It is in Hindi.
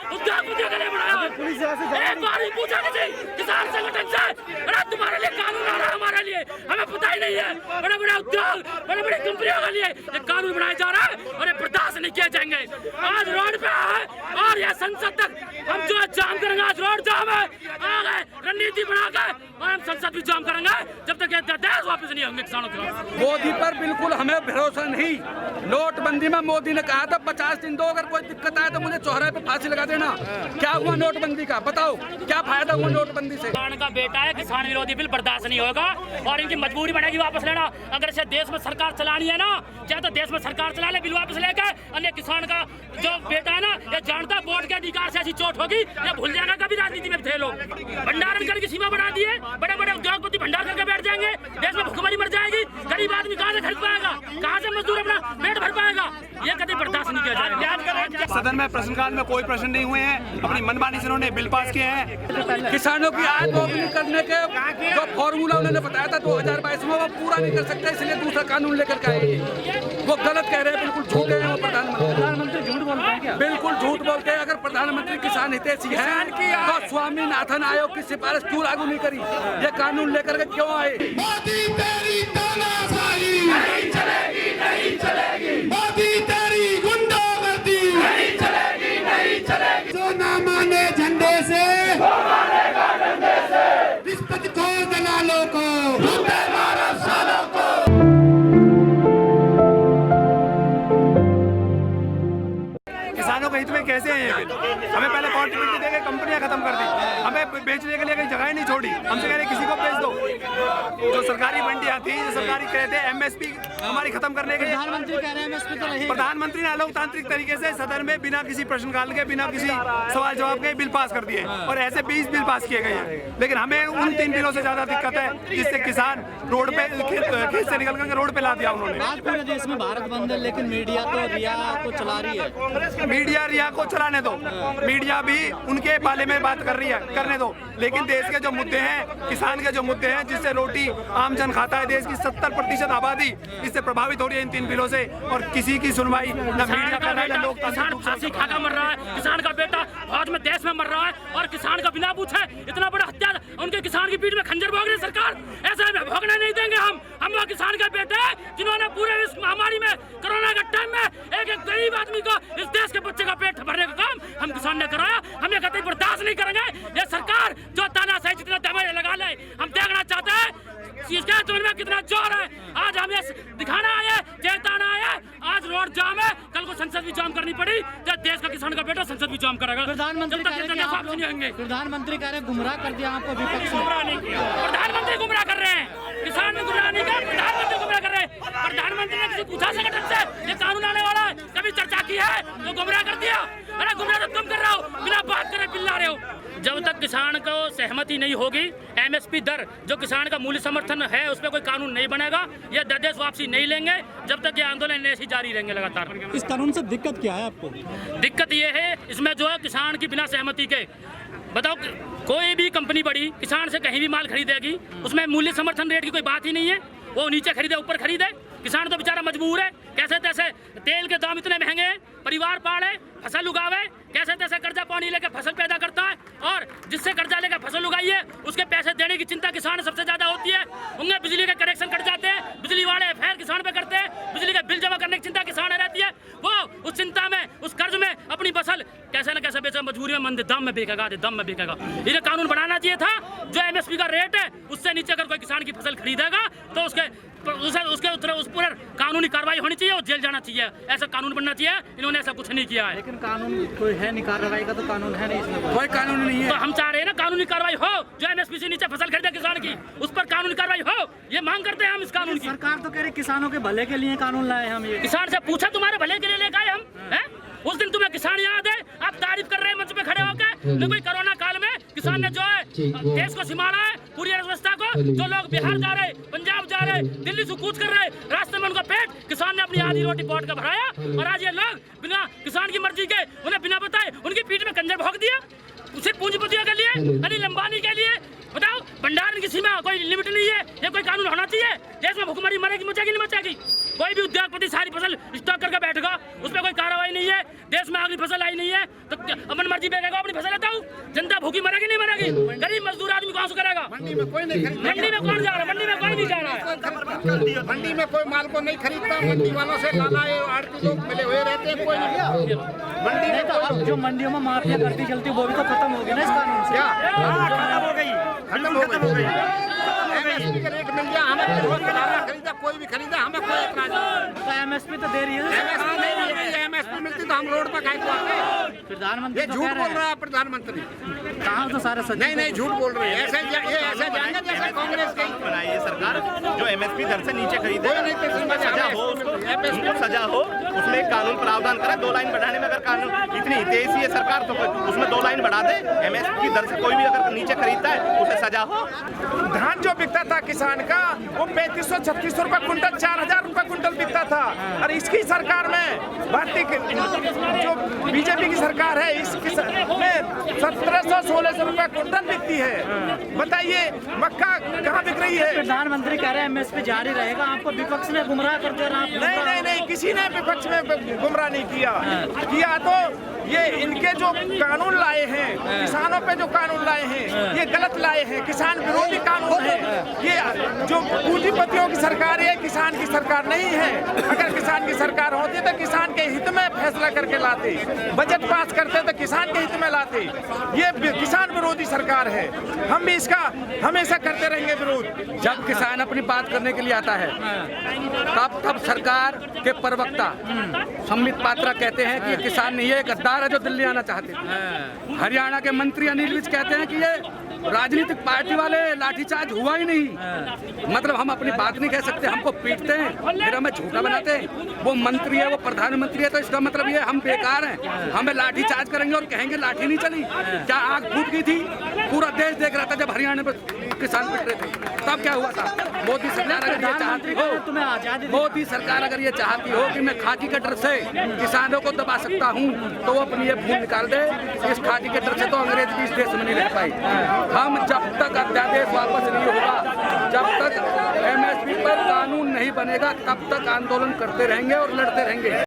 उद्योगपतियों के लिए बनाया है। एक बार ही पूछा किसी किसान संगठन से, अरे तुम्हारे लिए कानून आ रहा है, हमारे लिए हमें पता ही नहीं है। बड़े बड़े उद्योग, बड़े बड़े कंपनियों के लिए ये कानून बनाया जा रहा है और ये बर्दाश्त नहीं किए जाएंगे। आज रोड पे है और यह संसद तक हम जो जाम करेंगे। आज रोड जाम है, आगे रणनीति बनाकर और हम संसद भी जाम करेंगे जब तक ये देश वापस नहीं होंगे किसानों के। मोदी पर बिल्कुल हमें भरोसा नहीं। नोटबंदी में मोदी ने कहा था 50 दिन दो, अगर कोई दिक्कत आए तो मुझे चौराहे पे फांसी लगा देना। क्या हुआ नोटबंदी का, बताओ क्या फायदा हुआ नोटबंदी से? किसान का बेटा है, किसान विरोधी बिल बर्दाश्त नहीं होगा और इनकी मजबूरी बनेगी वापस लेना। अगर इसे देश में सरकार चलानी है ना, चाहे तो देश में सरकार चला ले, बिल वापस लेकर। अन्य किसान का जो बेटा है ना, ये जानता वोट के अधिकार से ऐसी चोट होगी, ये भूल जाएगा कभी राजनीति में थे लोग। भंडारण कर की सीमा बढ़ा दी है, बड़े बड़े उद्योगपति भंडार करके बैठ जाएंगे, देश में भुखमरी मर जाएगी। गरीब आदमी कहाँ से खरीद पाएगा, कहाँ से मजदूर अपना पेट भर पाएगा? ये कभी बर्दाश्त नहीं किया जाएगा। सदन में प्रश्नकाल में कोई प्रश्न नहीं हुए हैं, अपनी मनमानी से उन्होंने बिल पास किए हैं। किसानों की आय दोगुनी करने के जो फॉर्मूला उन्होंने बताया था 2022 में, वो पूरा नहीं कर सकते, इसलिए दूसरा कानून लेकर के आए। वो गलत कह रहे हैं, बिल्कुल झूठ है। वो प्रधानमंत्री झूठ बोलते हैं क्या? बिल्कुल झूठ बोलते हैं। अगर प्रधानमंत्री किसान हितैषी है तो स्वामीनाथन आयोग की सिफारिश क्यों लागू नहीं करी? ये कानून लेकर के क्यों आए? मोदी तेरी तानाशाही नहीं चलेगी, नहीं चलेगी। मोदी तेरी गुंडागर्दी नहीं चलेगी, नहीं चलेगी। जो ना माने झंडे से, वो मानेगा डंडे से। रिश्वतखोर दलालों को, लूटे मारो सालों को। किसानों के हित में कैसे है ये बिल? हमें पहले कॉन्ट्रीब्यूटी देके कंपनियां खत्म कर दी, हमें बेचने के लिए कहीं जगह ही नहीं छोड़ी। हमसे कह रहे किसी को बेच दो। जो सरकारी मंडियां थी, जो सरकारी कहते हैं एमएसपी हमारी खत्म करने के लिए प्रधानमंत्री कह रहे हैं एमएसपी तो रहेगा। प्रधानमंत्री ने अलोकतांत्रिक तरीके से सदन में बिना किसी प्रश्नकाल के, बिना किसी सवाल जवाब के बिल पास कर दिए और ऐसे 20 बिल पास किए गए हैं। लेकिन हमें उन 3 बिलों से ज्यादा दिक्कत है जिससे किसान रोड पे खेत से निकल कर रोड पे ला दिया उन्होंने। आज पूरे देश में भारत बंद है, लेकिन मीडिया तो रिया को चला रही है। मीडिया रिया को चलाने दो, मीडिया भी उनके बारे में बात कर रही है, करने दो। लेकिन देश के जो मुद्दे हैं, किसान के जो मुद्दे हैं, जिससे रोटी आम जन खाता है, देश की 70% आबादी इससे प्रभावित हो रही है इन 3 बिलों से, और किसी की सुनवाई न मीडिया कर रहा है न लोग। किसान फांसी खाकर मर रहा है, किसान का बेटा फौज में देश में मर रहा है और किसान का बिना पूछे इतना बड़ा हत्या, उनके किसान की पीठ में खंजर भोग रही सरकार। ऐसा भोगने नहीं देंगे हम वो किसान के बेटे जिन्होंने पूरे इस महामारी में, कोरोना के टाइम में एक गरीब आदमी को, इस देश के बच्चे का पेट भरने का काम हम किसान ने कराया। हम ये कतई बर्दाश्त नहीं करेंगे। ये सरकार जो तानाशाही जितना दबाई लगा ले, हम देखना चाहते हैं इसके तुम में कितना जोर है। आज हमें दिखाना आया, चेताना आया। आज रोड जाम है, कल को संसद भी जाम करनी पड़ी तो देश का किसान का बेटा संसद भी जाम करेगा। प्रधानमंत्री कह रहे हैं गुमराह कर दिया आपको, विपक्ष गुमराह नहीं किया। प्रधानमंत्री गुमराह कर रहे हैं, किसान ने गुमराह नहीं किया, प्रधानमंत्री गुमराह कर रहे हैं। प्रधानमंत्री ने किसी पूछा संगठन से ये कानून आने वाला है, कभी चर्चा की है तो गुमराह कर दिया। अरे गुमराह तो तुम कर रहे हो, बिना बात करे बिल ला रहे हो। जब तक किसान को सहमति नहीं होगी, एमएसपी दर जो किसान का मूल्य समर्थन है उस पर कोई कानून नहीं बनेगा। ये देश वापसी नहीं लेंगे जब तक ये आंदोलन ऐसे जारी रहेंगे लगातार। इस कानून से दिक्कत क्या है आपको? दिक्कत ये है इसमें जो है किसान की बिना सहमति के, बताओ कोई भी कंपनी बड़ी किसान से कहीं भी माल खरीदेगी, उसमें मूल्य समर्थन रेट की कोई बात ही नहीं है। वो नीचे खरीदे ऊपर खरीदे, किसान तो बेचारा मजबूर है। कैसे तैसे तेल के दाम इतने महंगे हैं, परिवार पाले, फसल उगावे, कैसे तैसे कर्जा पानी लेकर फसल पैदा करता है और जिससे कर्जा लेकर फसल उगाई है उसके पैसे देने की चिंता किसान सबसे ज्यादा होती है। उनके बिजली के कनेक्शन कट जाते हैं, बिजली वाले एफआईआर किसान पे करते हैं, बिजली के बिल जमा करने की चिंता किसान रहती है। वो उस चिंता में, उस कर्ज में अपनी फसल कैसे न कैसे बेचे, मजबूरी में मंद दाम में बिकेगा, दम में बिकेगा। इन्हें कानून बनाना चाहिए था जो एमएसपी का रेट है उससे नीचे अगर कोई किसान की फसल खरीदेगा तो उसके उस पूरे कानूनी कार्रवाई होनी चाहिए और जेल जाना चाहिए। ऐसा कानून बनना चाहिए, इन्होंने ऐसा कुछ नहीं किया है। लेकिन कानून कोई है नहीं, कार्रवाई का तो कानून है नहीं, इसमें कोई कानून नहीं है। तो हम चाह रहे हैं ना कानूनी कार्रवाई हो, जो एमएसपी से नीचे फसल खरीदे किसान की उस पर कानूनी कार्रवाई हो, ये मांग करते हैं हम इस कानून की। सरकार तो कह रही किसानों के भले के लिए कानून लाए हम। ये किसान से पूछा तुम्हारे भले के लिए लेकर आए हम हैं? उस दिन तुम्हें किसान याद है, आप तारीफ कर रहे हैं मंच पे खड़े होकर। लेकिन कोरोना काल में किसान ने जो है देश को संभाला है, पूरी अर्थव्यवस्था को। जो लोग बिहार जा रहे, पंजाब जा रहे, दिल्ली से कूच कर रहे, रास्ते में उनका पेट किसान ने अपनी आधी रोटी पॉट का भराया। और आज ये लोग बिना किसान की मर्जी के, उन्हें बिना बताए उनकी पीठ में कंजर भोग दिया, उसे पूंजीपतियों के लिए, अनिल अंबानी के लिए। बताओ भंडारण की सीमा कोई लिमिट नहीं है, ये कोई कानून होना चाहिए। देश में भूखमरी मरेगी, मचेगी नहीं मचेगी? कोई भी उद्योगपति सारी फसल स्टॉक करके बैठेगा, उस पर कोई कार्रवाई नहीं है। देश में अगली फसल आई नहीं है तो अपन मर्जी बेचेगा, अपनी फसल लेता हूँ। जनता भूखी मरेगी नहीं मरेगी? गरीब मजदूर आदमी कौन से करेगा? मंडी में कोई नहीं खरीदता, मंडी में कौन जा रहा है? मंडी में कोई नहीं जा रहा है। मंडी में कोई माल को नहीं खरीदता, मंडी वालों से लाना है, आड़ती लोग मिले हुए रहते हैं, कोई नहीं। मंडी में तो अब जो मंडियों में माफिया करती चलती है वो भी तो खत्म होगी ना इस कानून से। खत्म हो गई। MSP का रेट मिल गया, हमें रोज किराना खरीदा, कोई भी खरीदा, हमें कोई एतराज नहीं। तो MSP तो दे रही है। MSP नहीं मिल रही है, MSP मिलती तो हम रोड पर खाए को आते। प्रधानमंत्री ये तो झूठ कह बोल रहे रहा हैं। है प्रधानमंत्री। कहा तो सारा सच। नहीं झूठ बोल रहे हैं, ऐसे जाएंगे जैसे कांग्रेस के बनाई है सरकार जो MSP दर से नीचे खरीदे, कोई नहीं उसमें सजा हो, उसको सजा हो, उसमें एक कानून प्रावधान करे। 2 लाइन बढ़ाने में अगर कानून इतनी हितैषी है सरकार तो उसमें 2 लाइन बढ़ा दे। MSP की दर से कोई भी अगर नीचे खरीदता है उसे सजा हो। धान जो बिकता था किसान का वो 3500-3600 रुपए कुंटल, 4000 रुपए कुंटल बिकता था। और इसकी सरकार में भारतीय जो बीजेपी की सरकार है इसकी में 1700-1600 रुपए कुंटल बिकती है। बताइए मक्का कहाँ बिक रही है? प्रधानमंत्री कह रहे हैं MSP जारी रहेगा, आपको विपक्ष ने गुमराह कर दिया। नहीं, किसी ने विपक्ष में गुमराह नहीं किया तो ये इनके जो कानून लाए हैं, किसानों पे जो कानून लाए हैं ये गलत लाए हैं, किसान विरोधी कानून है। ये जो पूंजीपतियों की सरकार है, किसान की सरकार नहीं है। अगर किसान की सरकार होती तो किसान के हित में फैसला करके लाते, बजट पास करते तो किसान के हित में लाते। ये किसान विरोधी सरकार है, हम भी इसका हमेशा करते रहेंगे विरोध। जब किसान अपनी बात करने के लिए आता है तब सरकार के प्रवक्ता संबित पात्रा कहते हैं कि ये किसान नहीं है, गद्दार है जो दिल्ली आना चाहते थे। हरियाणा के मंत्री अनिल विज कहते हैं कि ये राजनीतिक पार्टी वाले लाठीचार्ज हुआ ही नहीं। मतलब हम अपनी बात नहीं कह सकते, हमको पीटते हैं, फिर हमें झूठा बनाते हैं। वो मंत्री है, वो प्रधानमंत्री है, तो इसका मतलब ये हम बेकार हैं, हमें लाठीचार्ज करेंगे और कहेंगे लाठी नहीं चली। क्या आग फूट गई थी? पूरा देश देख रहा था जब हरियाणा में किसान पिट रहे थे, तब क्या हुआ था? मोदी सरकार अगर ये चाहती हो, तुम्हें आजादी मोदी सरकार अगर ये चाहती हो कि मैं खाकी के डर से किसानों को दबा सकता हूँ तो वो अपनी ये भूल निकाल दे। इस खाकी के डर से तो अंग्रेज भी इस देश में नहीं रह पाई। हम जब तक अध्यादेश वापस नहीं होगा, जब तक MSP पर कानून नहीं बनेगा, तब तक आंदोलन करते रहेंगे और लड़ते रहेंगे।